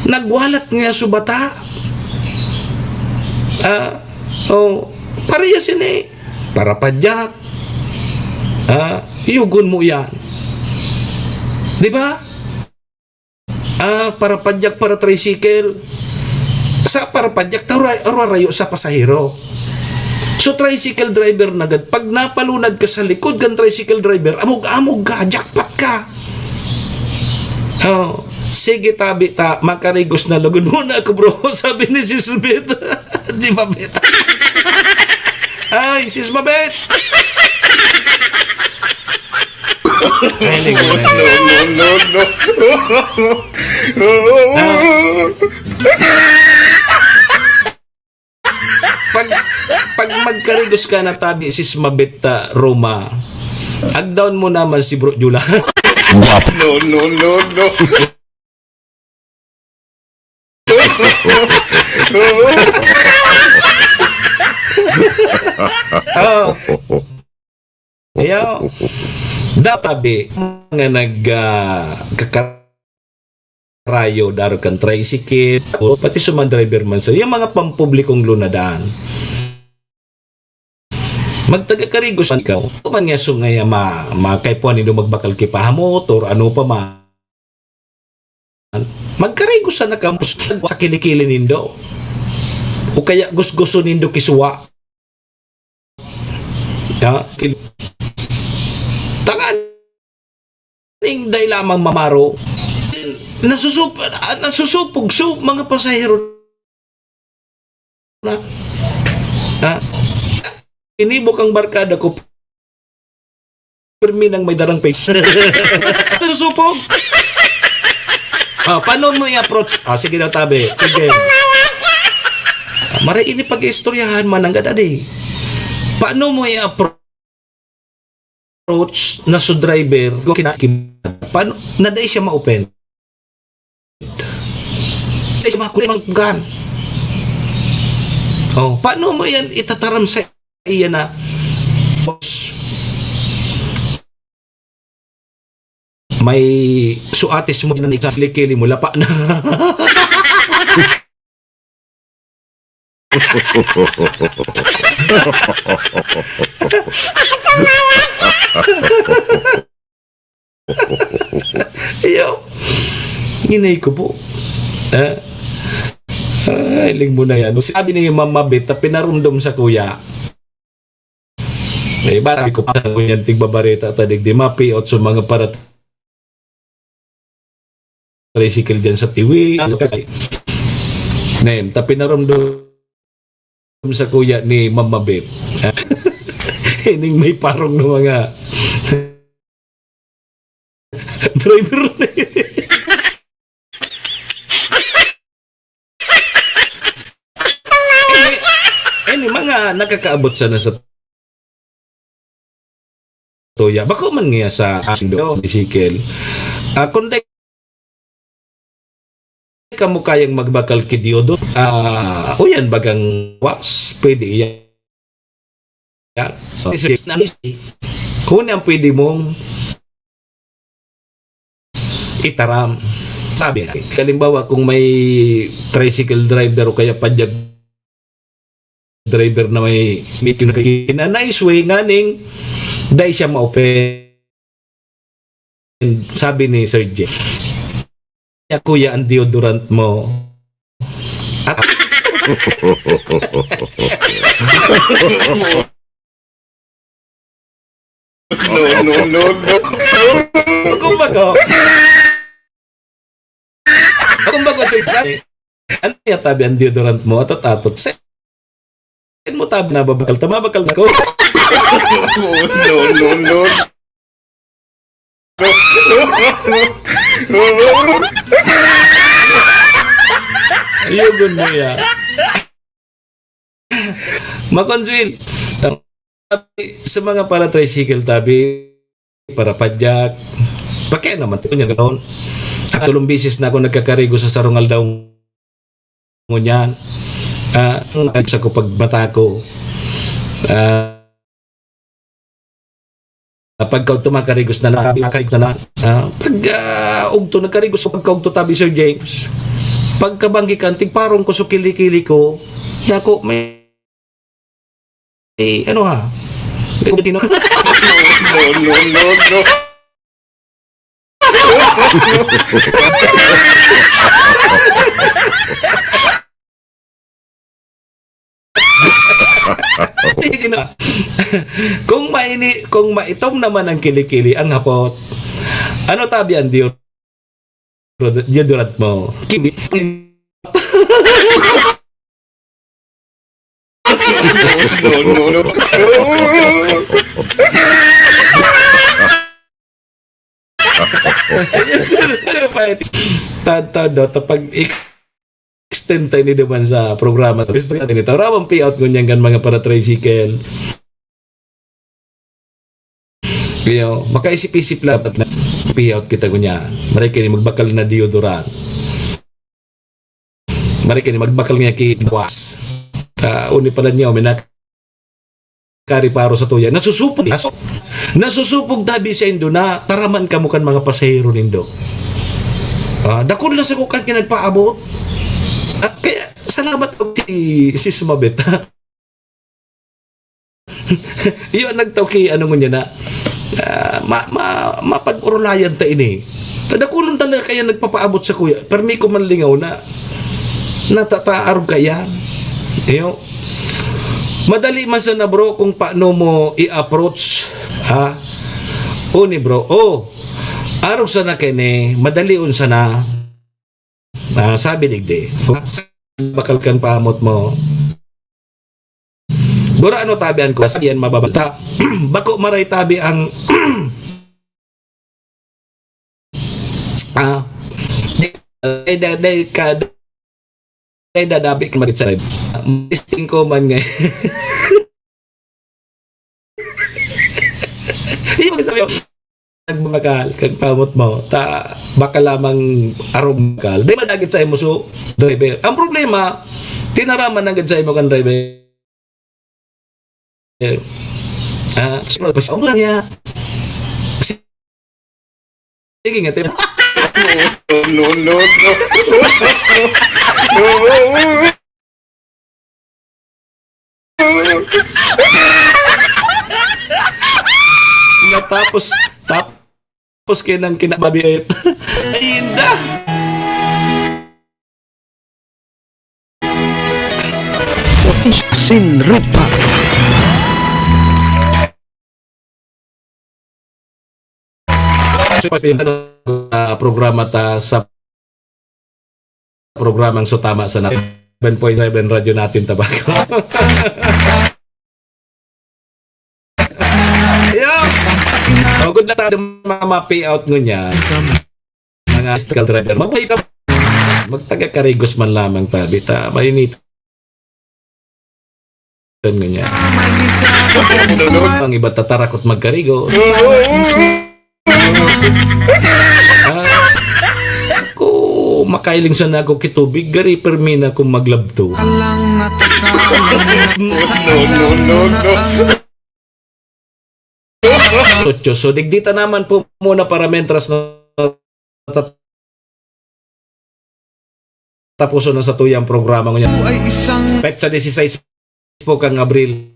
nagwalat nga subata. Parehas yun eh. Para padyak. Yugon mo yan. Di ba? Para padyak, para tricycle. Sa para padyak, rayo sa pasahero. So tricycle driver na gad, pag napalunad ka sa likod kan tricycle driver, amog ka, jackpot ka. Sige tabi ta, makarigos na lugod muna ako bro, sabi ni Sis Mabet. Di ba Bet? Ay, Sis Mabet! Pag magkarigos ka na tabi Sis Mabet Roma, agdown mo naman si Bro Jula. Ayaw. Databi nga kakarayo daro kan tricycle, pati suman driver man sa yung mga pampublikong lunadaan. Magtagakarigos man ikaw, man nga so nga makaipuan nindo magbakal kipahamot or ano pa man. Magkarigos na campus sa kilikili nindo. O kaya gusguso nindo kiswa. Tangan ning day lamang mamaro. Nasusupog so mga pasahero na. Inibok ang barkada ko. Permi nang may darang face. Nasusupog. Paano mo i-approach? Sige daw tabi. Sige. Maray ini pag-istoryahan man ang gadadi. Paano mo i-approach na so driver? Paano? Naday siya ma-open. Naday siya ma-kuliman. Paano mo yan itataram sa iya na boss? May suates mo na ikaplikili mo, lapa na. Ayaw. Inay ko po. Iling mo na yan. Sabi niya yung mamabit na pinarundom sa kuya. Bata ko pa yan tigbabarita tadig di mapiot sa mga para tricycle dyan sa tiwi. Name, tapi naramdam sa kuya ni Mama Beb. Hining may parong ng mga driver na yun. Mga nakakaabot sana sa toya. Bako man nga sa asing do, bisikil. Kung kamu kayang magbakal kidiodo, yan bagang was, pwede yan. Kung yan pwede mong itaram. Sabi, kalimbawa kung may tricycle driver o kaya padyak driver na may meeting na kikina, nice way nga ning dahil siya ma-open. Sabi ni Sir J, kuya, ang deodorant mo. At no. Kumbaga, Sir J, ano yung tabi ang deodorant mo? Atot-atot. Sen mo tabi na babakal. Tamabakal na ko. No. Ayun mo yan. Makonsil. Sa mga para tricycle tabi, para padyak, Pakaya naman ito niya ganoon. Tulong bisis na ako nagkakarigo sa sarungal daw ngunyan. Sa ko pagmata ko. Pagka tumakarigos na nakakarigos na pag ugto nagkarigos pagka ugto tabi Sir James. Pagkabanggi kantig parong ko so kilikili ko. Yako may ano ha? No. Kung maitom naman ang kilikili ang hapot. Ano tabi ang deodorant mo? Kibi. Tado tapag extend tayo ni naman sa programa ito ramang payout ngunyan kan mga para tricycle kaya makaisip-isip labat na payout kita ngunyan marikini magbakal na deodorant marikini magbakal niya kiwas uni pala niya kari paro sa tuya nasusupog tabi sa indo na taraman ka mo kan mga pasahero nindo dakon lang sa kukan kinagpaabot kaya salamat ko kay si Sumabit yun nagtaw kay ano mo niya na mapag-urulayan ta ini dakulon talaga kaya nagpapaabot sa kuya permi ko man lingaw na natataarog kaya yun madali man sana bro kung paano mo i-approach uni bro arog sana kene madali un sana sabi digdi bakal kan paamot mo bura ano tabian ko yan mababata bako maray tabi ang dadabi ka marit sa live listing ko man nga yung sabi ko nagmakal kang pamot mo baka lamang arong makal di madagit sa imo so driver ang problema tinaraman agad sa imo kan driver lang niya sige nga tayo no tapos kinang kinababiit ay hindi Sinripa. Programa ta sa programang Sutama sa 7.7 radyo natin tabako. Good na tayo mga payout ngunyan mga stickle driver mabay ka magtaga-karigos man lamang tabi ta mainit ngunyan ang iba tatarakot magkarigo ako makailing sa nago kitubig gari permina kung maglabto so digdita naman po muna para mentras na tapuso na sa tuyang programa ko niya. Petsa 16 po kang Abril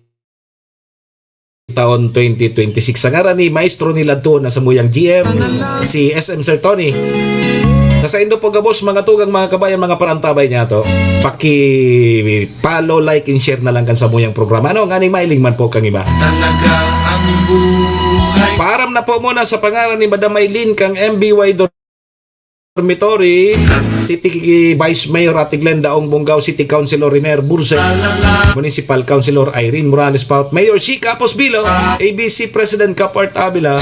taon 2026 sa ngaran ni maestro nila to na sa muyang GM si SM Sir Tony. Nasa Indo po gabos mga tugang mga kabayan mga parantabay niya to paki-follow, like and share na lang kan sa muyang programa ano nga ni mailing man po kang iba talaga ang buhay param na po muna sa pangalan ni Madam Maylin kang MBY Dormitory City Vice Mayor Atiglen Daong Bungaw City Councilor Riner Burse Municipal Councilor Irene Morales Paut Mayor Shika Posbilo ABC President Kapart Abila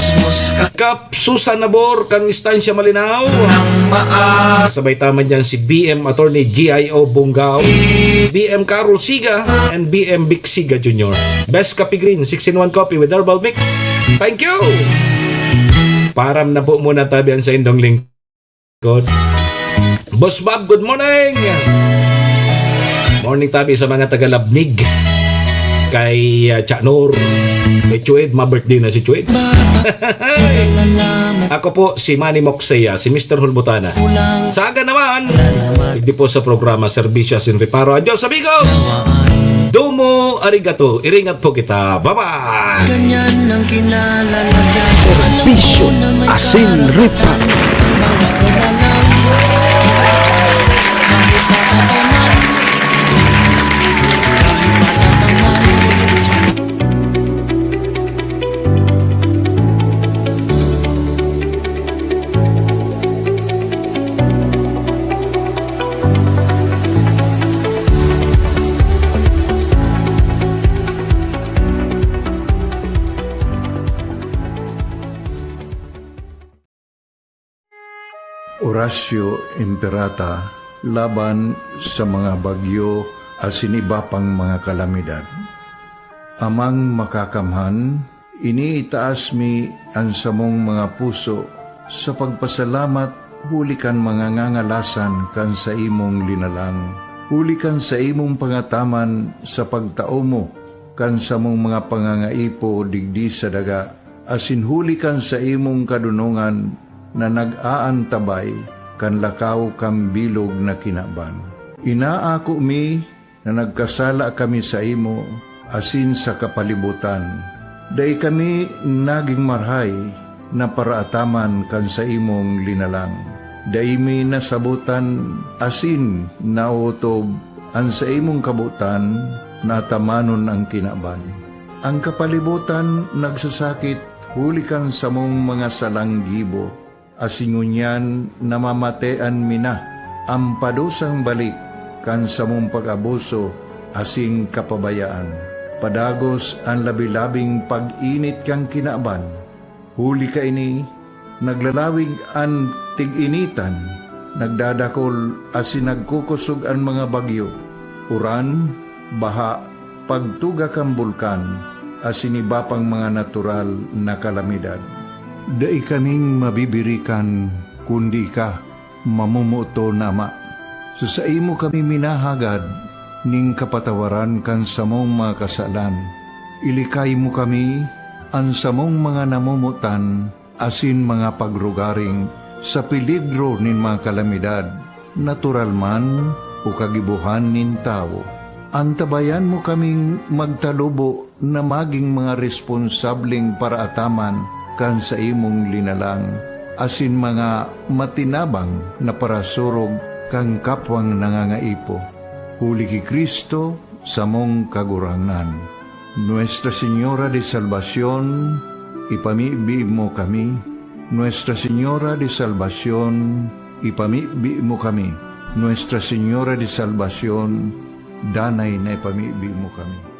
Kap Susan Nabor kang Istansya Malinaw sabay taman dyan si BM Attorney GIO Bungaw BM Carol Siga and BM Vic Siga Jr. Best Coffee Green 6-in-1 coffee with herbal mix. Thank you. Param na po muna tabi sa indong lingkod. Boss Bob, good morning! Morning tabi sa mga taga-Labnig. Kay Chanor. Kay Chued, ma-birthday na si Chued. Ako po si Manny Moxeya, si Mr. Hulbutana. Sa aga naman, hindi po sa programa Serbisyo Sin Reparo. Adios amigos! Domo arigato. Iringat po kita. Bye-bye! Serbisyo Asin Reparo. Horacio Imperata laban sa mga bagyo asin iba pang mga kalamidad. Amang makakamhan, iniitaas mi ang samong mga puso sa pagpasalamat hulikan mga ngangalasan kan sa imong linalang. Hulikan sa imong pangataman sa pagtao mo kan sa mong mga pangangaipo digdi sa daga. Asin hulikan sa imong kadunungan na nag-aantabay kan lakaw kang bilog na kinaban. Inaako mi na nagkasala kami sa imo asin sa kapalibutan. Day kami naging marhay na paraataman kan sa imong linalang. Day mi nasabutan asin nautob ang sa imong kabutan na tamanon ang kinaban. Ang kapalibutan nagsasakit hulikan sa mong mga salanggibo. Asingunyan namamatean mina ang padusang balik kan sa mong pag-abuso asing kapabayaan. Padagos ang labi-labing pag-init kang kinaban. Huli ka ini, naglalawig ang tig-initan, nagdadakol asin nagkukusog ang mga bagyo. Uran, baha, pagtuga kang bulkan, asin iba pang mga natural na kalamidad. Dai kaming mabibirikan kundi ka mamumuto na ama. Sa imo kami minahagad ning kapatawaran kan samong mga kasalan. Ilikay mo kami ang samong mga namumutan asin mga pagrugaring sa peligro nin mga kalamidad, natural man o kagibuhan nin tao. Antabayan mo kaming magtalubo na maging mga responsableng paraataman kan sa imong linalang, asin mga matinabang na parasurog kang kapwang nangangaipo. Huli ki Kristo sa mong kagurangan. Nuestra Señora de Salvación, ipamibi mo kami. Nuestra Señora de Salvación, ipamibi mo kami. Nuestra Señora de Salvación, danay na ipamibi mo kami.